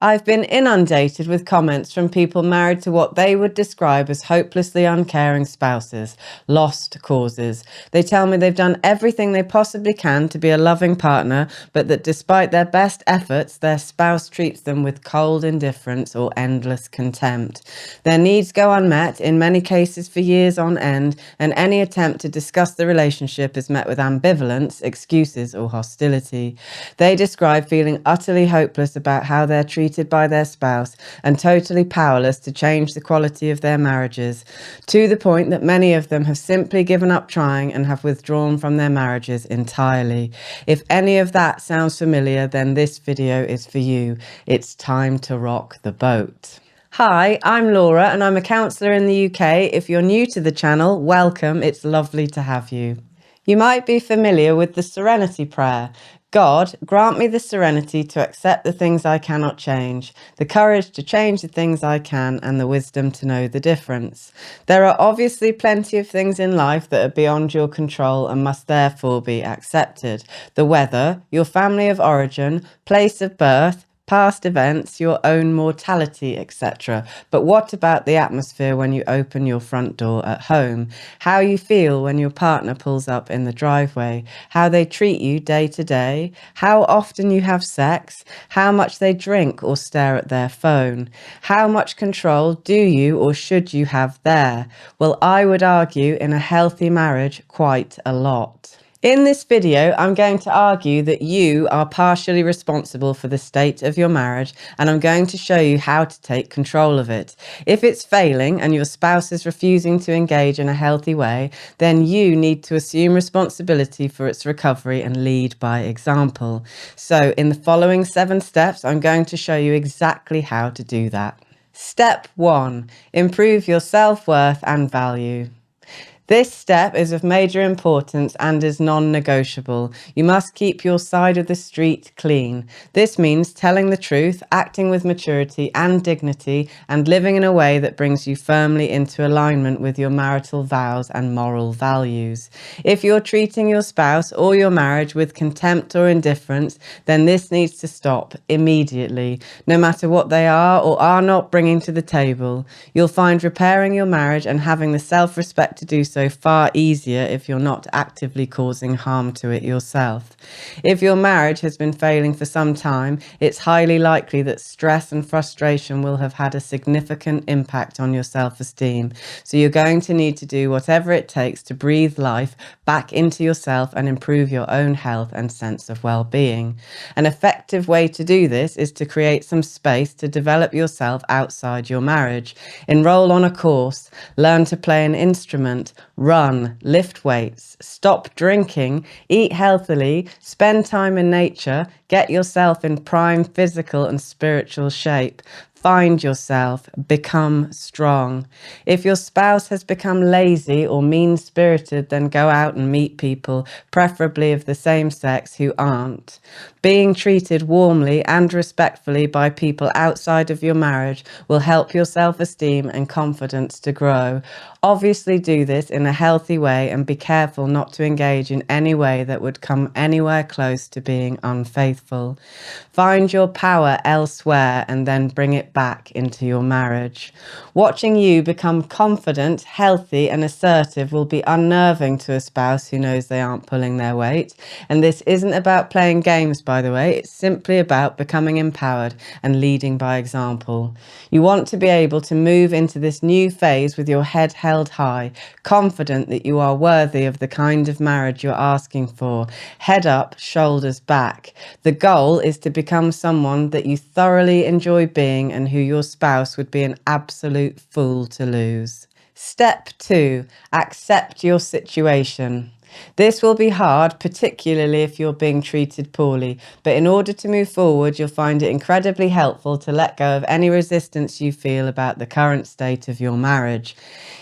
I've been inundated with comments from people married to what they would describe as hopelessly uncaring spouses, lost causes. They tell me they've done everything they possibly can to be a loving partner, but that despite their best efforts, their spouse treats them with cold indifference or endless contempt. Their needs go unmet, in many cases for years on end, and any attempt to discuss the relationship is met with ambivalence, excuses, or hostility. They describe feeling utterly hopeless about how they're treated by their spouse and totally powerless to change the quality of their marriages, to the point that many of them have simply given up trying and have withdrawn from their marriages entirely. If any of that sounds familiar, then this video is for you. It's time to rock the boat. Hi, I'm Laura and I'm a counsellor in the UK. If you're new to the channel, welcome. It's lovely to have you. You might be familiar with the Serenity Prayer. God, grant me the serenity to accept the things I cannot change, the courage to change the things I can, and the wisdom to know the difference. There are obviously plenty of things in life that are beyond your control and must therefore be accepted. The weather, your family of origin, place of birth, past events, your own mortality, etc. But what about the atmosphere when you open your front door at home? How you feel when your partner pulls up in the driveway? How they treat you day to day? How often you have sex? How much they drink or stare at their phone? How much control do you or should you have there? Well, I would argue in a healthy marriage, quite a lot. In this video, I'm going to argue that you are partially responsible for the state of your marriage, and I'm going to show you how to take control of it. If it's failing and your spouse is refusing to engage in a healthy way, then you need to assume responsibility for its recovery and lead by example. So in the following 7 steps, I'm going to show you exactly how to do that. Step 1. Improve your self-worth and value. This step is of major importance and is non-negotiable. You must keep your side of the street clean. This means telling the truth, acting with maturity and dignity, and living in a way that brings you firmly into alignment with your marital vows and moral values. If you're treating your spouse or your marriage with contempt or indifference, then this needs to stop immediately, no matter what they are or are not bringing to the table. You'll find repairing your marriage and having the self-respect to do so far easier if you're not actively causing harm to it yourself. If your marriage has been failing for some time, it's highly likely that stress and frustration will have had a significant impact on your self-esteem. So you're going to need to do whatever it takes to breathe life back into yourself and improve your own health and sense of well-being. An effective way to do this is to create some space to develop yourself outside your marriage. Enroll on a course, learn to play an instrument, run, lift weights, stop drinking, eat healthily, spend time in nature, get yourself in prime physical and spiritual shape. Find yourself, become strong. If your spouse has become lazy or mean-spirited, then go out and meet people, preferably of the same sex, who aren't. Being treated warmly and respectfully by people outside of your marriage will help your self-esteem and confidence to grow. Obviously do this in a healthy way and be careful not to engage in any way that would come anywhere close to being unfaithful. Find your power elsewhere and then bring it back into your marriage. Watching you become confident, healthy, and assertive will be unnerving to a spouse who knows they aren't pulling their weight. And this isn't about playing games, by the way. It's simply about becoming empowered and leading by example. You want to be able to move into this new phase with your head held high, confident that you are worthy of the kind of marriage you're asking for. Head up, shoulders back. The goal is to become someone that you thoroughly enjoy being and who your spouse would be an absolute fool to lose. Step 2. Accept your situation. This will be hard, particularly if you're being treated poorly, but in order to move forward, you'll find it incredibly helpful to let go of any resistance you feel about the current state of your marriage.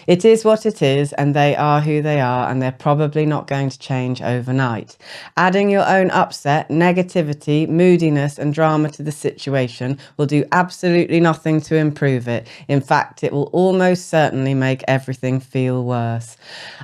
It is what it is, and they are who they are, and they're probably not going to change overnight. Adding your own upset, negativity, moodiness, and drama to the situation will do absolutely nothing to improve it. In fact, it will almost certainly make everything feel worse.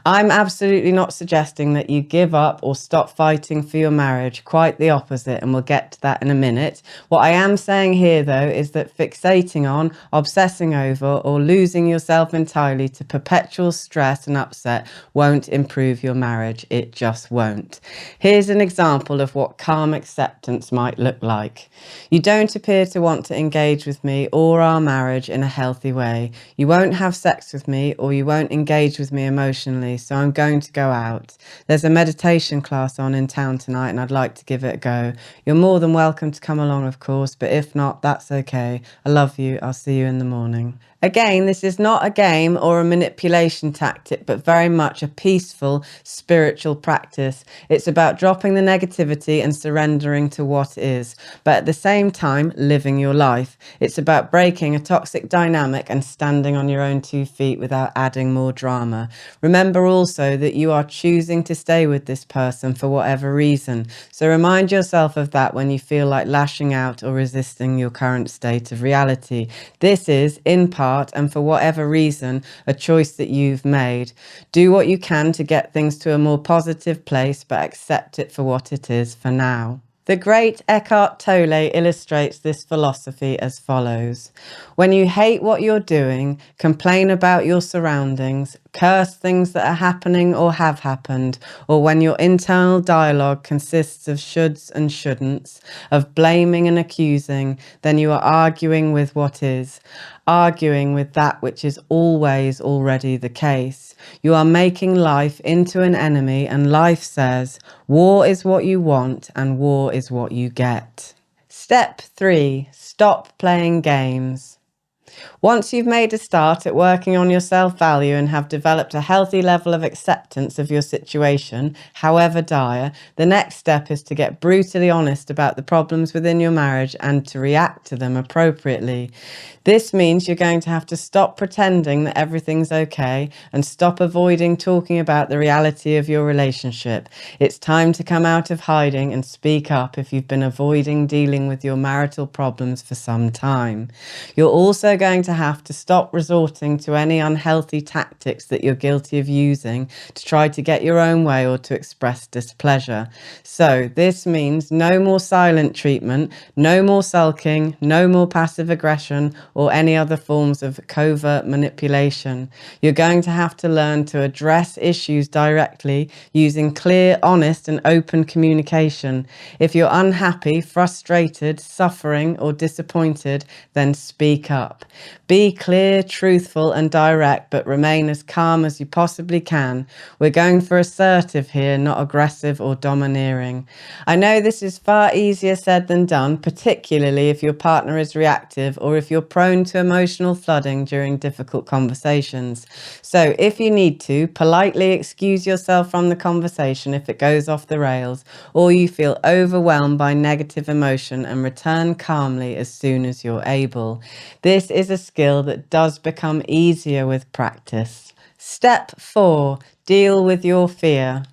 I'm absolutely not suggesting suggesting that you give up or stop fighting for your marriage. Quite the opposite, and we'll get to that in a minute. What I am saying here, though, is that fixating on, obsessing over, or losing yourself entirely to perpetual stress and upset won't improve your marriage. It just won't. Here's an example of what calm acceptance might look like. You don't appear to want to engage with me or our marriage in a healthy way. You won't have sex with me, or you won't engage with me emotionally, so I'm going to go out. There's a meditation class on in town tonight and I'd like to give it a go. You're more than welcome to come along, of course, but if not, that's okay. I love you. I'll see you in the morning. Again, this is not a game or a manipulation tactic, but very much a peaceful, spiritual practice. It's about dropping the negativity and surrendering to what is, but at the same time, living your life. It's about breaking a toxic dynamic and standing on your own 2 feet without adding more drama. Remember also that you are choosing to stay with this person for whatever reason, so remind yourself of that when you feel like lashing out or resisting your current state of reality. This is, in part, and for whatever reason, a choice that you've made. Do what you can to get things to a more positive place, but accept it for what it is for now. The great Eckhart Tolle illustrates this philosophy as follows. When you hate what you're doing, complain about your surroundings, curse things that are happening or have happened, or when your internal dialogue consists of shoulds and shouldn'ts, of blaming and accusing, then you are arguing with what is, arguing with that which is always already the case. You are making life into an enemy, and life says, war is what you want and war is what you get. Step 3. Stop playing games. Once you've made a start at working on your self-value and have developed a healthy level of acceptance of your situation, however dire, the next step is to get brutally honest about the problems within your marriage and to react to them appropriately. This means you're going to have to stop pretending that everything's okay and stop avoiding talking about the reality of your relationship. It's time to come out of hiding and speak up if you've been avoiding dealing with your marital problems for some time. You're also going to have to stop resorting to any unhealthy tactics that you're guilty of using to try to get your own way or to express displeasure. So this means no more silent treatment, no more sulking, no more passive aggression, or any other forms of covert manipulation. You're going to have to learn to address issues directly using clear, honest, and open communication. If you're unhappy, frustrated, suffering, or disappointed, then speak up. Be clear, truthful, and direct, but remain as calm as you possibly can. We're going for assertive here, not aggressive or domineering. I know this is far easier said than done, particularly if your partner is reactive or if you're prone to emotional flooding during difficult conversations. So if you need to, politely excuse yourself from the conversation if it goes off the rails, or you feel overwhelmed by negative emotion, and return calmly as soon as you're able. This is a skill that does become easier with practice. Step 4. Deal with your fear.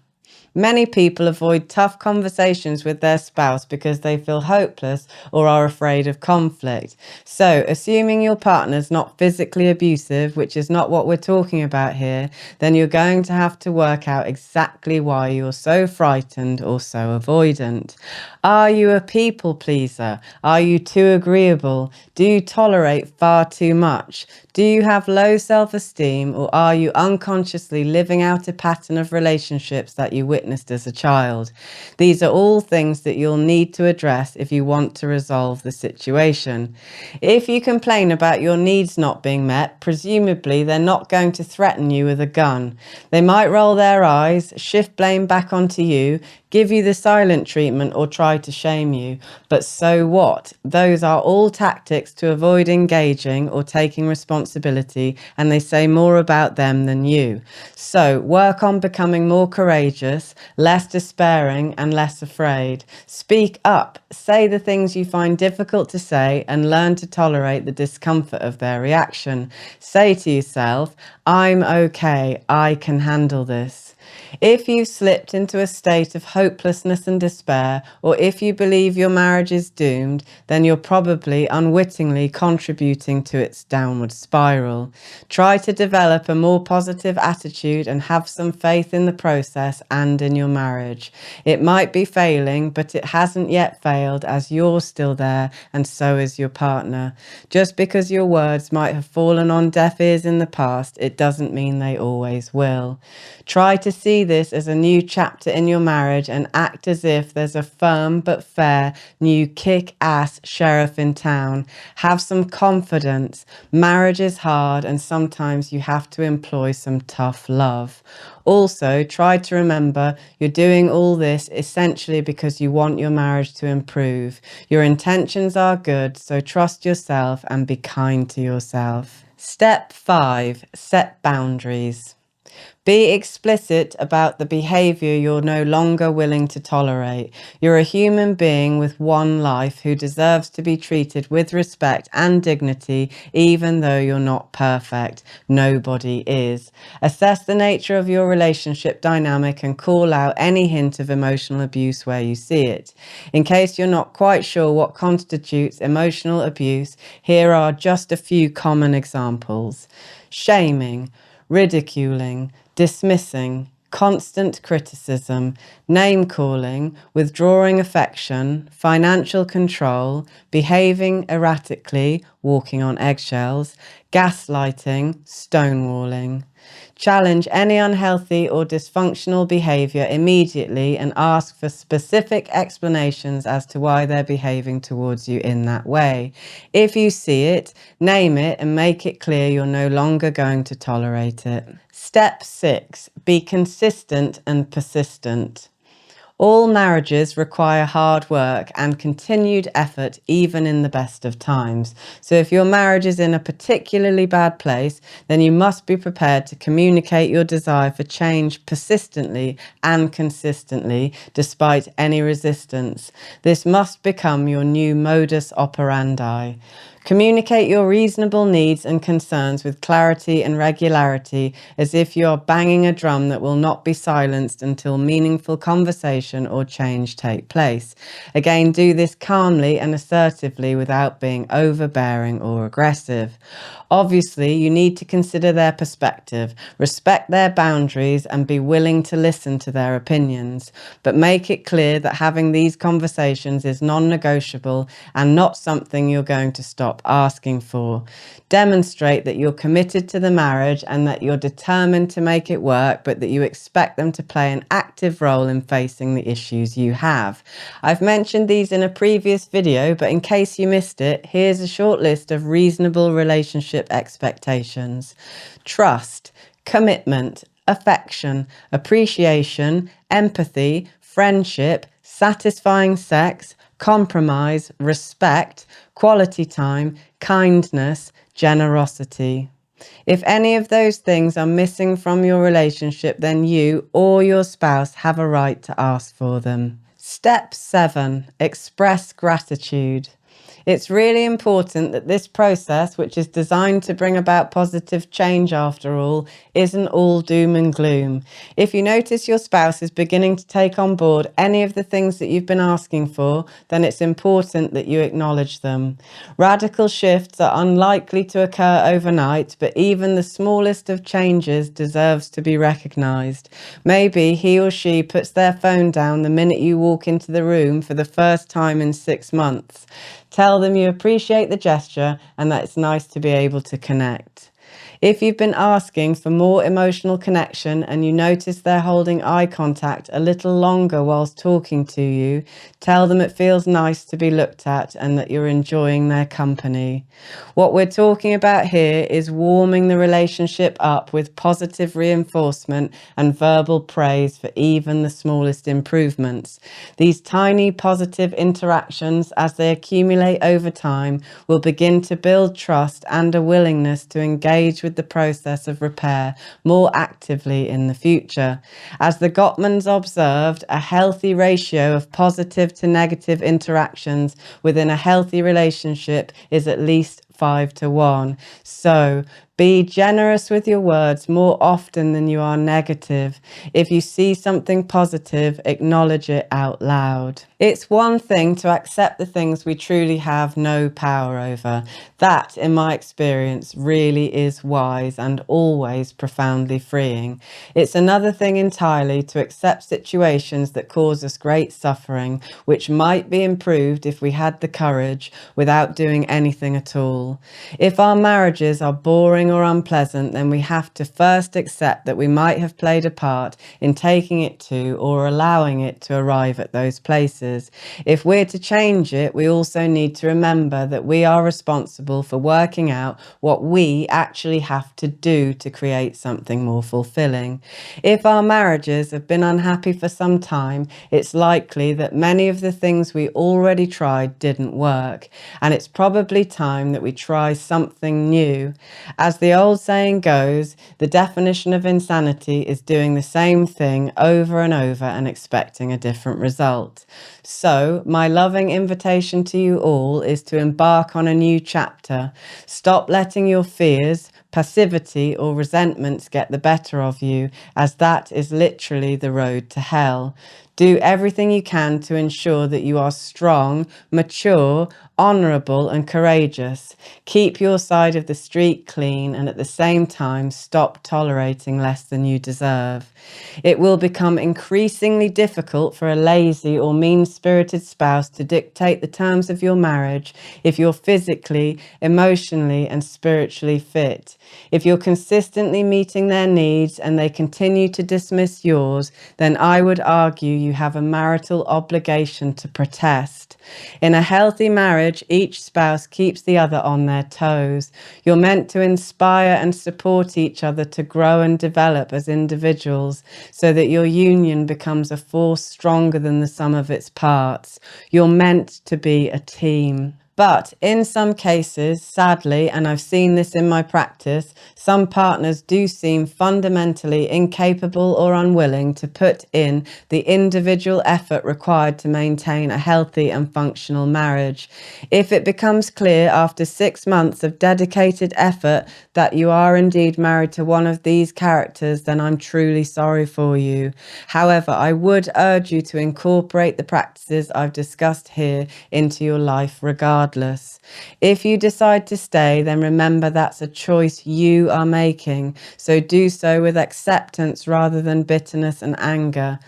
Many people avoid tough conversations with their spouse because they feel hopeless or are afraid of conflict. So, assuming your partner's not physically abusive, which is not what we're talking about here, then you're going to have to work out exactly why you're so frightened or so avoidant. Are you a people pleaser? Are you too agreeable? Do you tolerate far too much? Do you have low self-esteem, or are you unconsciously living out a pattern of relationships that you witnessed as a child? These are all things that you'll need to address if you want to resolve the situation. If you complain about your needs not being met, presumably they're not going to threaten you with a gun. They might roll their eyes, shift blame back onto you, give you the silent treatment, or try to shame you. But so what? Those are all tactics to avoid engaging or taking responsibility, and they say more about them than you. So work on becoming more courageous, less despairing, and less afraid. Speak up, say the things you find difficult to say, and learn to tolerate the discomfort of their reaction. Say to yourself, I'm okay, I can handle this. If you've slipped into a state of hopelessness and despair, or if you believe your marriage is doomed, then you're probably unwittingly contributing to its downward spiral. Try to develop a more positive attitude and have some faith in the process and in your marriage. It might be failing, but it hasn't yet failed, as you're still there and so is your partner. Just because your words might have fallen on deaf ears in the past, it doesn't mean they always will. Try to see this as a new chapter in your marriage and act as if there's a firm but fair new kick-ass sheriff in town. Have some confidence. Marriage is hard and sometimes you have to employ some tough love. Also, try to remember you're doing all this essentially because you want your marriage to improve. Your intentions are good, so trust yourself and be kind to yourself. Step 5. Set boundaries. Be explicit about the behavior you're no longer willing to tolerate. You're a human being with one life who deserves to be treated with respect and dignity, even though you're not perfect. Nobody is. Assess the nature of your relationship dynamic and call out any hint of emotional abuse where you see it. In case you're not quite sure what constitutes emotional abuse, here are just a few common examples. Shaming, ridiculing, dismissing, constant criticism, name-calling, withdrawing affection, financial control, behaving erratically, walking on eggshells, gaslighting, stonewalling. Challenge any unhealthy or dysfunctional behavior immediately and ask for specific explanations as to why they're behaving towards you in that way. If you see it, name it and make it clear you're no longer going to tolerate it. Step 6. Be consistent and persistent. All marriages require hard work and continued effort, even in the best of times. So if your marriage is in a particularly bad place, then you must be prepared to communicate your desire for change persistently and consistently, despite any resistance. This must become your new modus operandi. Communicate your reasonable needs and concerns with clarity and regularity, as if you are banging a drum that will not be silenced until meaningful conversation or change take place. Again, do this calmly and assertively without being overbearing or aggressive. Obviously, you need to consider their perspective, respect their boundaries, and be willing to listen to their opinions. But make it clear that having these conversations is non-negotiable and not something you're going to stop asking for. Demonstrate that you're committed to the marriage and that you're determined to make it work, but that you expect them to play an active role in facing the issues you have. I've mentioned these in a previous video, but in case you missed it, here's a short list of reasonable relationship expectations. Trust, commitment, affection, appreciation, empathy, friendship, satisfying sex, compromise, respect, quality time, kindness, generosity. If any of those things are missing from your relationship, then you or your spouse have a right to ask for them. Step 7. Express gratitude. It's really important that this process, which is designed to bring about positive change after all, isn't all doom and gloom. If you notice your spouse is beginning to take on board any of the things that you've been asking for, then it's important that you acknowledge them. Radical shifts are unlikely to occur overnight, but even the smallest of changes deserves to be recognized. Maybe he or she puts their phone down the minute you walk into the room for the first time in 6 months. Tell them you appreciate the gesture and that it's nice to be able to connect. If you've been asking for more emotional connection and you notice they're holding eye contact a little longer whilst talking to you, tell them it feels nice to be looked at and that you're enjoying their company. What we're talking about here is warming the relationship up with positive reinforcement and verbal praise for even the smallest improvements. These tiny positive interactions, as they accumulate over time, will begin to build trust and a willingness to engage with the process of repair more actively in the future. As the Gottmans observed, a healthy ratio of positive to negative interactions within a healthy relationship is at least 5 to 1. So Be generous with your words more often than you are negative. If you see something positive, acknowledge it out loud. It's one thing to accept the things we truly have no power over. That, in my experience, really is wise and always profoundly freeing. It's another thing entirely to accept situations that cause us great suffering, which might be improved if we had the courage without doing anything at all. If our marriages are boring or unpleasant, then we have to first accept that we might have played a part in taking it to or allowing it to arrive at those places. If we're to change it, we also need to remember that we are responsible for working out what we actually have to do to create something more fulfilling. If our marriages have been unhappy for some time, it's likely that many of the things we already tried didn't work, and it's probably time that we try something new. As the old saying goes, the definition of insanity is doing the same thing over and over and expecting a different result. So, my loving invitation to you all is to embark on a new chapter. Stop letting your fears, passivity, or resentments get the better of you, as that is literally the road to hell. Do everything you can to ensure that you are strong, mature, honourable, and courageous. Keep your side of the street clean, and at the same time, stop tolerating less than you deserve. It will become increasingly difficult for a lazy or mean-spirited spouse to dictate the terms of your marriage if you're physically, emotionally, and spiritually fit. If you're consistently meeting their needs and they continue to dismiss yours, then I would argue you have a marital obligation to protest. In a healthy marriage, each spouse keeps the other on their toes. You're meant to inspire and support each other to grow and develop as individuals so that your union becomes a force stronger than the sum of its parts. You're meant to be a team. But in some cases, sadly, and I've seen this in my practice, some partners do seem fundamentally incapable or unwilling to put in the individual effort required to maintain a healthy and functional marriage. If it becomes clear after 6 months of dedicated effort that you are indeed married to one of these characters, then I'm truly sorry for you. However, I would urge you to incorporate the practices I've discussed here into your life regardless. If you decide to stay, then remember that's a choice you are making, so do so with acceptance rather than bitterness and anger.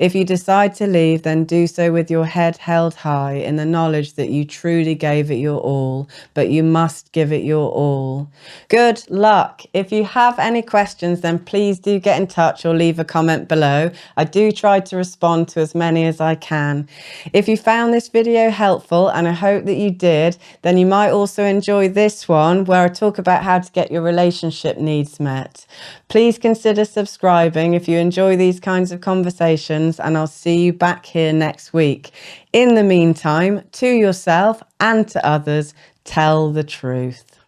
If you decide to leave, then do so with your head held high in the knowledge that you truly gave it your all, but you must give it your all. Good luck. If you have any questions, then please do get in touch or leave a comment below. I do try to respond to as many as I can. If you found this video helpful, and I hope that you did, then you might also enjoy this one where I talk about how to get your relationship needs met. Please consider subscribing if you enjoy these kinds of conversations, and I'll see you back here next week. In the meantime, to yourself and to others, tell the truth.